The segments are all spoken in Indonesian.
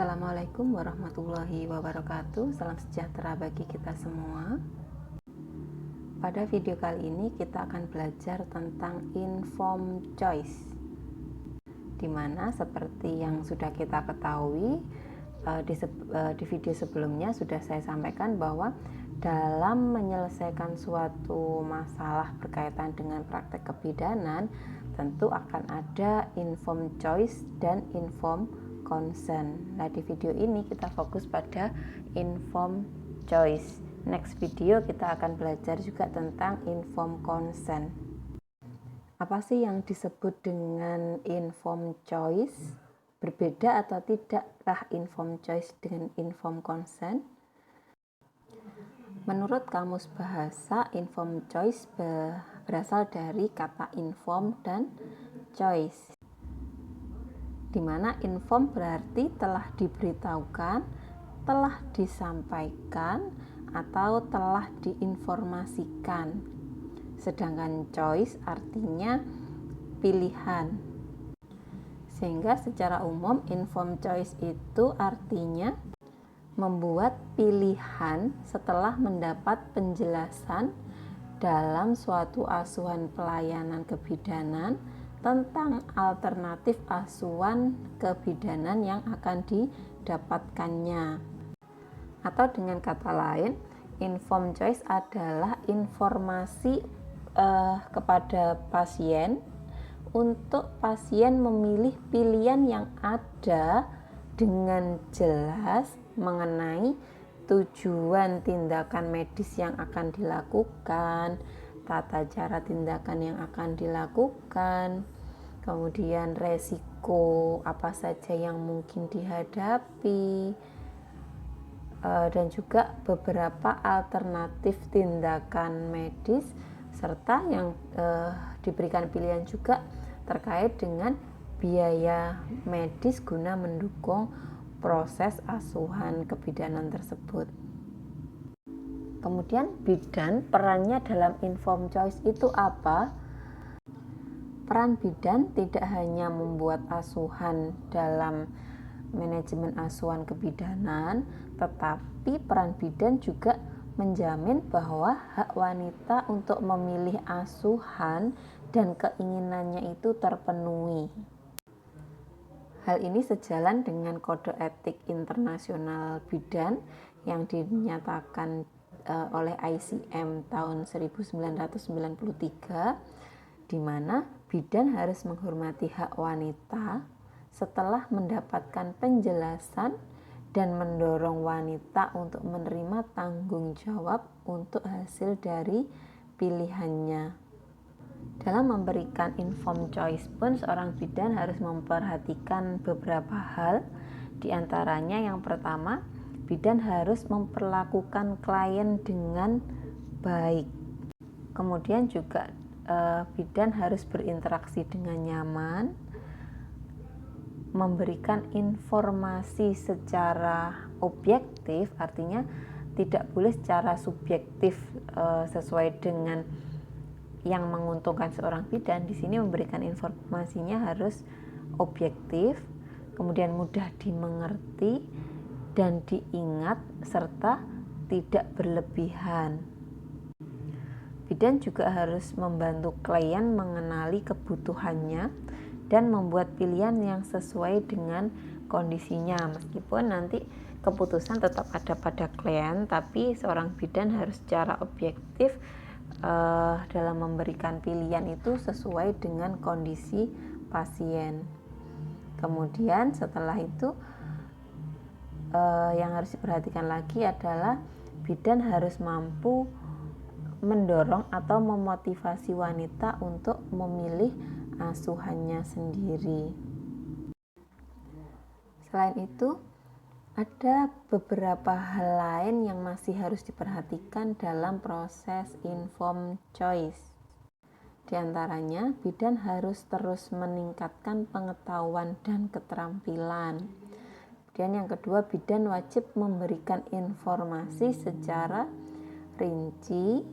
Assalamualaikum warahmatullahi wabarakatuh. Salam sejahtera bagi kita semua. Pada video kali ini kita akan belajar tentang informed choice, dimana seperti yang sudah kita ketahui di video sebelumnya sudah saya sampaikan bahwa dalam menyelesaikan suatu masalah berkaitan dengan praktek kebidanan tentu akan ada informed choice dan informed consent. Nah, di video ini kita fokus pada informed choice. Next video kita akan belajar juga tentang informed consent. Apa sih yang disebut dengan informed choice? Berbeda atau tidakkah informed choice dengan informed consent? Menurut Kamus Bahasa, informed choice berasal dari kata inform dan choice, di mana inform berarti telah diberitahukan, telah disampaikan, atau telah diinformasikan. Sedangkan choice artinya pilihan. Sehingga secara umum informed choice itu artinya membuat pilihan setelah mendapat penjelasan dalam suatu asuhan pelayanan kebidanan tentang alternatif asuhan kebidanan yang akan didapatkannya. Atau dengan kata lain, informed choice adalah informasi kepada pasien untuk pasien memilih pilihan yang ada dengan jelas mengenai tujuan tindakan medis yang akan dilakukan, tata cara tindakan yang akan dilakukan, kemudian resiko apa saja yang mungkin dihadapi, dan juga beberapa alternatif tindakan medis, serta yang diberikan pilihan juga terkait dengan biaya medis guna mendukung proses asuhan kebidanan tersebut. Kemudian bidan, perannya dalam informed choice itu apa? Peran bidan tidak hanya membuat asuhan dalam manajemen asuhan kebidanan, tetapi peran bidan juga menjamin bahwa hak wanita untuk memilih asuhan dan keinginannya itu terpenuhi. Hal ini sejalan dengan Kode Etik Internasional Bidan yang dinyatakan oleh ICM tahun 1993, di mana bidan harus menghormati hak wanita setelah mendapatkan penjelasan dan mendorong wanita untuk menerima tanggung jawab untuk hasil dari pilihannya. Dalam memberikan informed choice pun seorang bidan harus memperhatikan beberapa hal. Di antaranya yang pertama, bidan harus memperlakukan klien dengan baik. Kemudian juga bidan harus berinteraksi dengan nyaman, memberikan informasi secara objektif, artinya tidak boleh secara subjektif sesuai dengan yang menguntungkan seorang bidan. Di sini memberikan informasinya harus objektif, kemudian mudah dimengerti dan diingat, serta tidak berlebihan. Bidan juga harus membantu klien mengenali kebutuhannya dan membuat pilihan yang sesuai dengan kondisinya. Meskipun nanti keputusan tetap ada pada klien, tapi seorang bidan harus secara objektif dalam memberikan pilihan itu sesuai dengan kondisi pasien. Kemudian setelah itu yang harus diperhatikan lagi adalah bidan harus mampu mendorong atau memotivasi wanita untuk memilih asuhannya sendiri. Selain itu, ada beberapa hal lain yang masih harus diperhatikan dalam proses informed choice. Di antaranya, bidan harus terus meningkatkan pengetahuan dan keterampilan. Kemudian yang kedua, bidan wajib memberikan informasi secara rinci,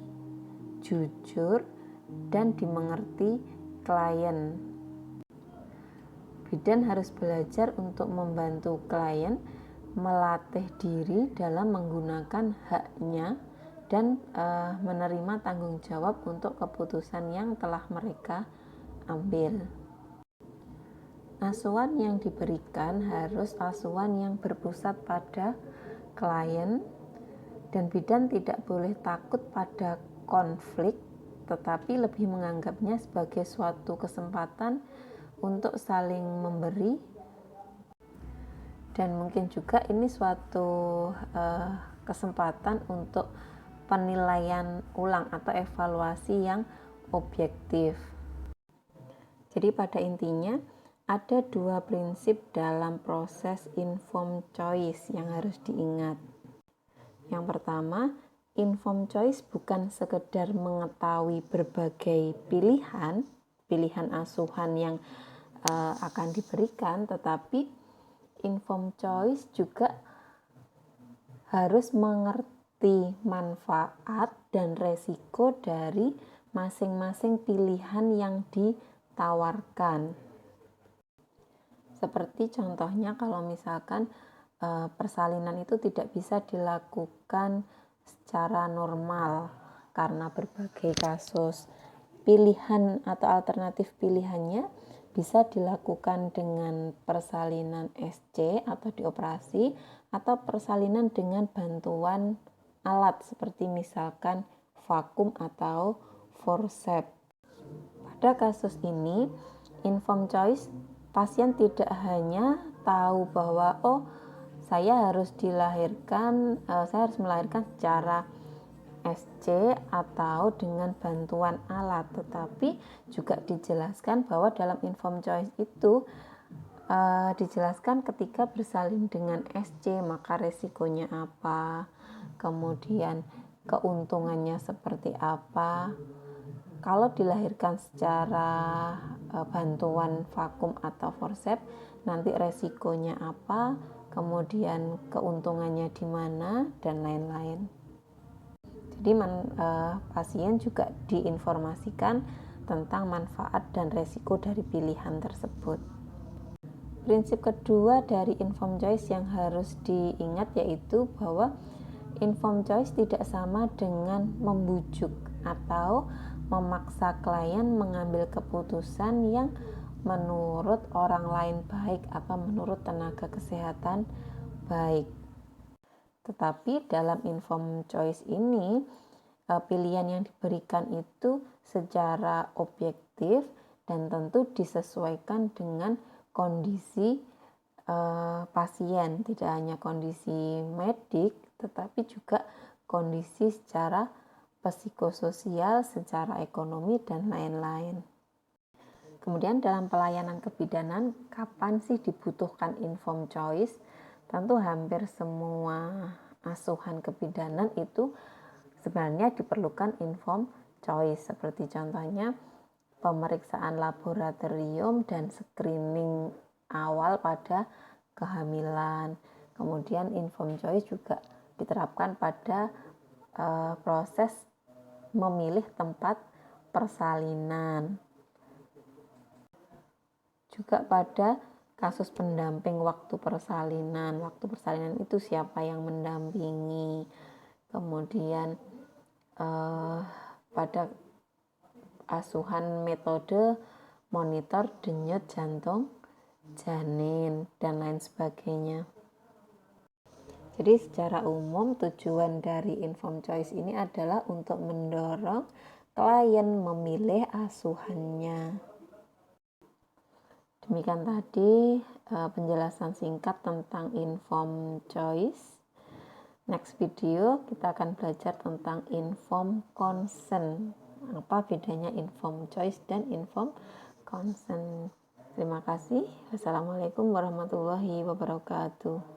jujur, dan dimengerti klien. Bidan harus belajar untuk membantu klien melatih diri dalam menggunakan haknya dan menerima tanggung jawab untuk keputusan yang telah mereka ambil. Asuhan yang diberikan harus asuhan yang berpusat pada klien, dan bidan tidak boleh takut pada konflik, tetapi lebih menganggapnya sebagai suatu kesempatan untuk saling memberi, dan mungkin juga ini suatu kesempatan untuk penilaian ulang atau evaluasi yang objektif. Jadi pada intinya ada dua prinsip dalam proses informed choice yang harus diingat. Yang pertama, informed choice bukan sekedar mengetahui berbagai pilihan asuhan yang akan diberikan, tetapi informed choice juga harus mengerti manfaat dan resiko dari masing-masing pilihan yang ditawarkan. Seperti contohnya kalau misalkan persalinan itu tidak bisa dilakukan secara normal karena berbagai kasus. Pilihan atau alternatif pilihannya bisa dilakukan dengan persalinan SC atau dioperasi, atau persalinan dengan bantuan alat seperti misalkan vakum atau forceps. Pada kasus ini, informed choice, pasien tidak hanya tahu bahwa saya harus melahirkan secara SC atau dengan bantuan alat, tetapi juga dijelaskan bahwa dalam informed choice itu dijelaskan ketika bersalin dengan SC maka resikonya apa, kemudian keuntungannya seperti apa. Kalau dilahirkan secara bantuan vakum atau forceps, nanti resikonya apa, kemudian keuntungannya di mana, dan lain-lain. Jadi pasien juga diinformasikan tentang manfaat dan resiko dari pilihan tersebut. Prinsip kedua dari informed choice yang harus diingat yaitu bahwa informed choice tidak sama dengan membujuk atau memaksa klien mengambil keputusan yang menurut orang lain baik atau menurut tenaga kesehatan baik. Tetapi dalam informed choice ini, pilihan yang diberikan itu secara objektif dan tentu disesuaikan dengan kondisi pasien, tidak hanya kondisi medik, tetapi juga kondisi secara psikososial, secara ekonomi, dan lain-lain. Kemudian dalam pelayanan kebidanan, kapan sih dibutuhkan informed choice? Tentu hampir semua asuhan kebidanan itu sebenarnya diperlukan informed choice, seperti contohnya pemeriksaan laboratorium dan screening awal pada kehamilan. Kemudian informed choice juga diterapkan pada proses memilih tempat persalinan, juga pada kasus pendamping waktu persalinan. Waktu persalinan itu siapa yang mendampingi, kemudian pada asuhan metode monitor denyut jantung janin, dan lain sebagainya. Jadi secara umum tujuan dari informed choice ini adalah untuk mendorong klien memilih asuhannya. Demikian tadi penjelasan singkat tentang informed choice. Next video kita akan belajar tentang informed consent. Apa bedanya informed choice dan informed consent? Terima kasih. Wassalamualaikum warahmatullahi wabarakatuh.